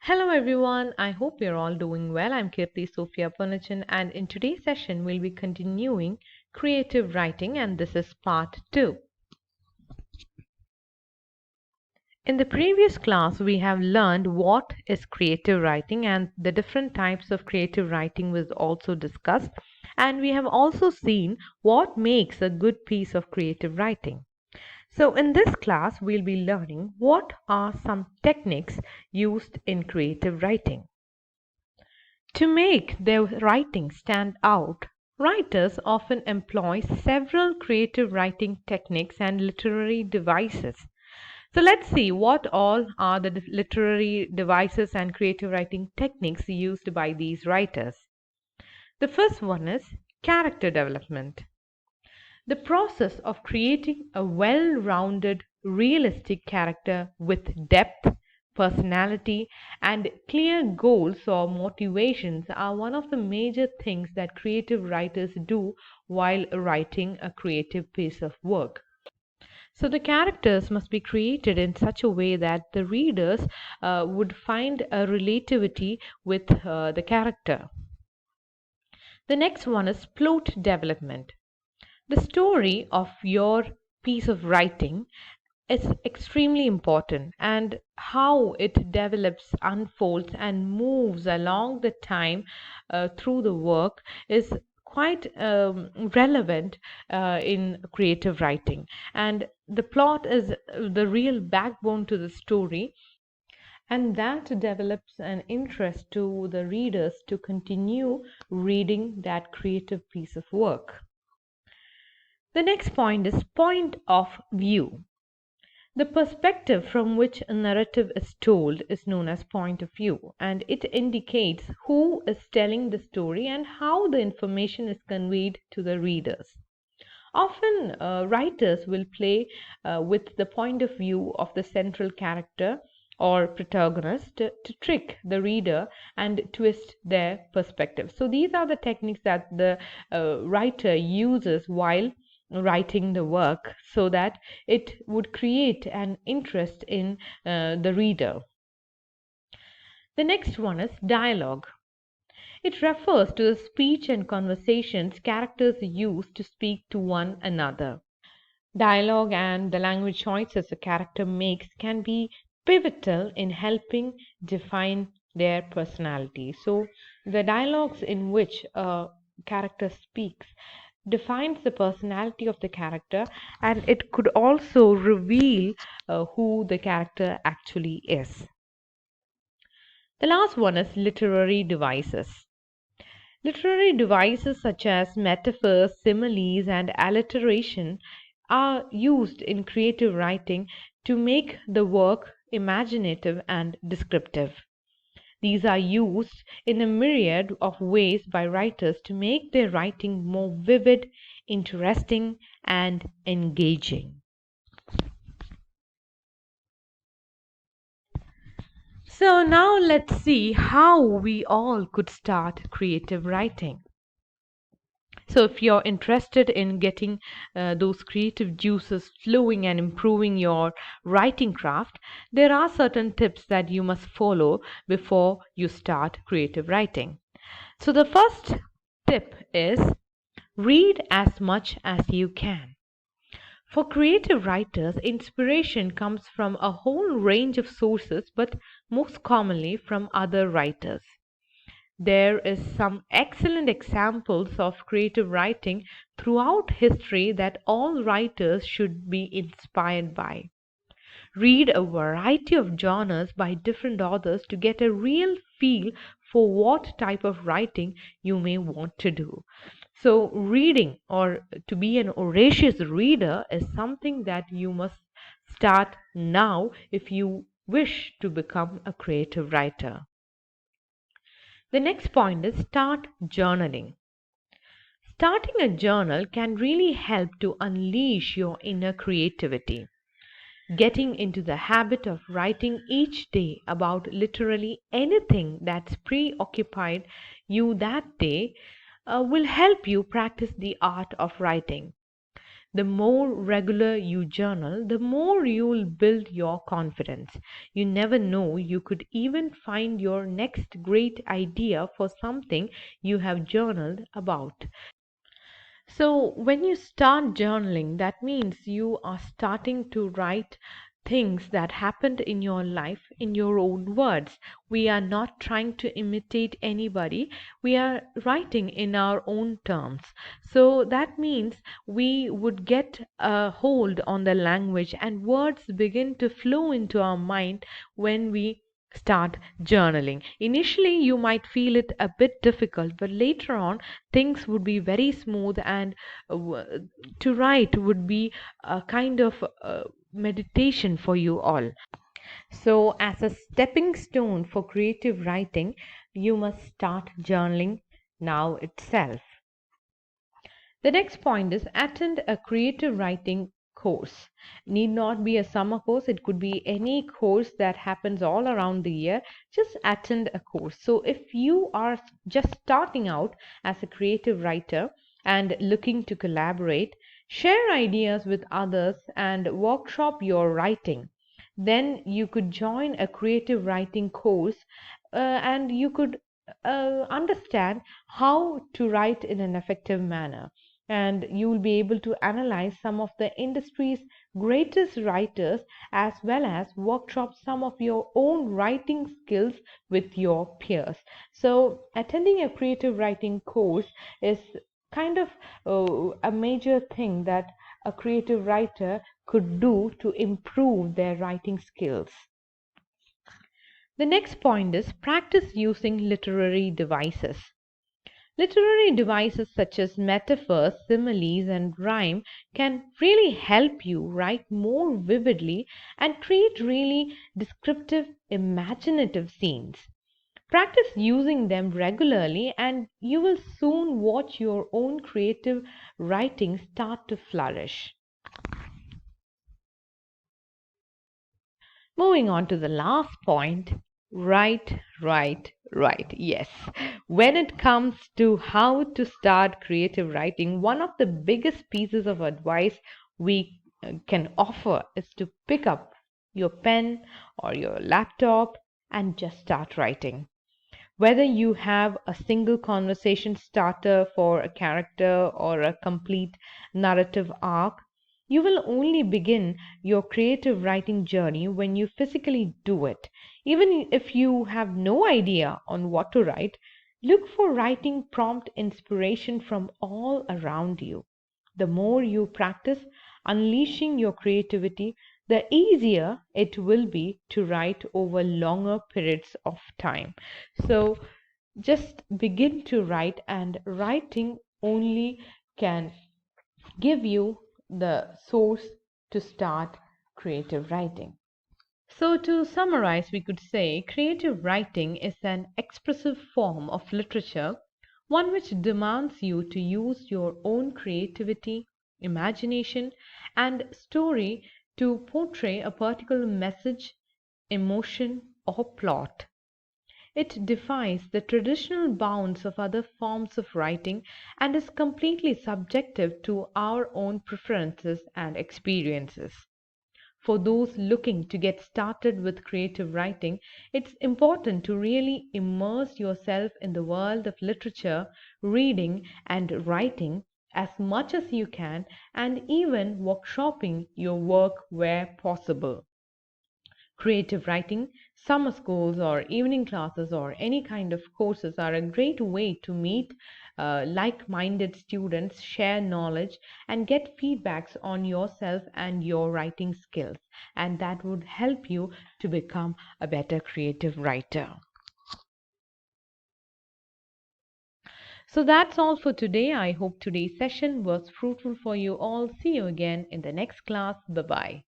Hello everyone, I hope you're all doing well. I'm Kirti Sophia Purnachan, and in today's session we'll be continuing creative writing, and this is part 2. In the previous class we have learned what is creative writing and the different types of creative writing was also discussed, and we have also seen what makes a good piece of creative writing. So in this class, we'll be learning what are some techniques used in creative writing. To make their writing stand out, writers often employ several creative writing techniques and literary devices. So let's see what all are the literary devices and creative writing techniques used by these writers. The first one is character development. The process of creating a well rounded, realistic character with depth, personality, and clear goals or motivations are one of the major things that creative writers do while writing a creative piece of work. So the characters must be created in such a way that the readers would find a relativity with the character. The next one is plot development. The story of your piece of writing is extremely important, and how it develops, unfolds, and moves along the time through the work is quite relevant in creative writing. And the plot is the real backbone to the story, and that develops an interest to the readers to continue reading that creative piece of work. The next point is point of view. The perspective from which a narrative is told is known as point of view, and it indicates who is telling the story and how the information is conveyed to the readers. Often, writers will play with the point of view of the central character or protagonist to trick the reader and twist their perspective. So, these are the techniques that the writer uses while writing the work so that it would create an interest in the reader. The next one is dialogue. It refers to the speech and conversations characters use to speak to one another. Dialogue and the language choices a character makes can be pivotal in helping define their personality. So, the dialogues in which a character speaks defines the personality of the character, and it could also reveal who the character actually is. The last one is literary devices. Literary devices such as metaphors, similes, and alliteration are used in creative writing to make the work imaginative and descriptive. These are used in a myriad of ways by writers to make their writing more vivid, interesting, and engaging. So now let's see how we all could start creative writing. So if you're interested in getting those creative juices flowing and improving your writing craft, there are certain tips that you must follow before you start creative writing. So the first tip is read as much as you can. For creative writers, inspiration comes from a whole range of sources, but most commonly from other writers. There is some excellent examples of creative writing throughout history that all writers should be inspired by. Read a variety of genres by different authors to get a real feel for what type of writing you may want to do. So, reading or to be an voracious reader is something that you must start now if you wish to become a creative writer. The next point is start journaling. Starting a journal can really help to unleash your inner creativity. Getting into the habit of writing each day about literally anything that's preoccupied you that day will help you practice the art of writing. The more regular you journal, the more you'll build your confidence. You never know, you could even find your next great idea for something you have journaled about. So, when you start journaling, that means you are starting to write things that happened in your life in your own words. We are not trying to imitate anybody, we are writing in our own terms. So, that means we would get a hold on the language and words begin to flow into our mind when we start journaling. Initially, you might feel it a bit difficult, but later on, things would be very smooth, and to write would be a kind of meditation for you all. So, as a stepping stone for creative writing, you must start journaling now itself. The next point is attend a creative writing course. Need not be a summer course, it could be any course that happens all around the year. Just attend a course. So, if you are just starting out as a creative writer and looking to collaborate, share ideas with others and workshop your writing. Then you could join a creative writing course and you could understand how to write in an effective manner, and you will be able to analyze some of the industry's greatest writers as well as workshop some of your own writing skills with your peers. So, attending a creative writing course is kind of a major thing that a creative writer could do to improve their writing skills. The next point is practice using literary devices. Literary devices such as metaphors, similes, and rhyme can really help you write more vividly and create really descriptive, imaginative scenes. Practice using them regularly, and you will soon watch your own creative writing start to flourish. Moving on to the last point, write, write, write. Yes, when it comes to how to start creative writing, one of the biggest pieces of advice we can offer is to pick up your pen or your laptop and just start writing. Whether you have a single conversation starter for a character or a complete narrative arc, you will only begin your creative writing journey when you physically do it. Even if you have no idea on what to write, look for writing prompt inspiration from all around you. The more you practice unleashing your creativity, the easier it will be to write over longer periods of time. So just begin to write, and writing only can give you the source to start creative writing. So, to summarize, we could say creative writing is an expressive form of literature, one which demands you to use your own creativity, imagination, and story to portray a particular message, emotion, or plot. It defies the traditional bounds of other forms of writing and is completely subjective to our own preferences and experiences. For those looking to get started with creative writing, it's important to really immerse yourself in the world of literature, reading, and writing as much as you can, and even workshopping your work where possible. Creative writing, summer schools, or evening classes, or any kind of courses are a great way to meet like minded students, share knowledge, and get feedbacks on yourself and your writing skills. And that would help you to become a better creative writer. So that's all for today. I hope today's session was fruitful for you all. See you again in the next class. Bye bye.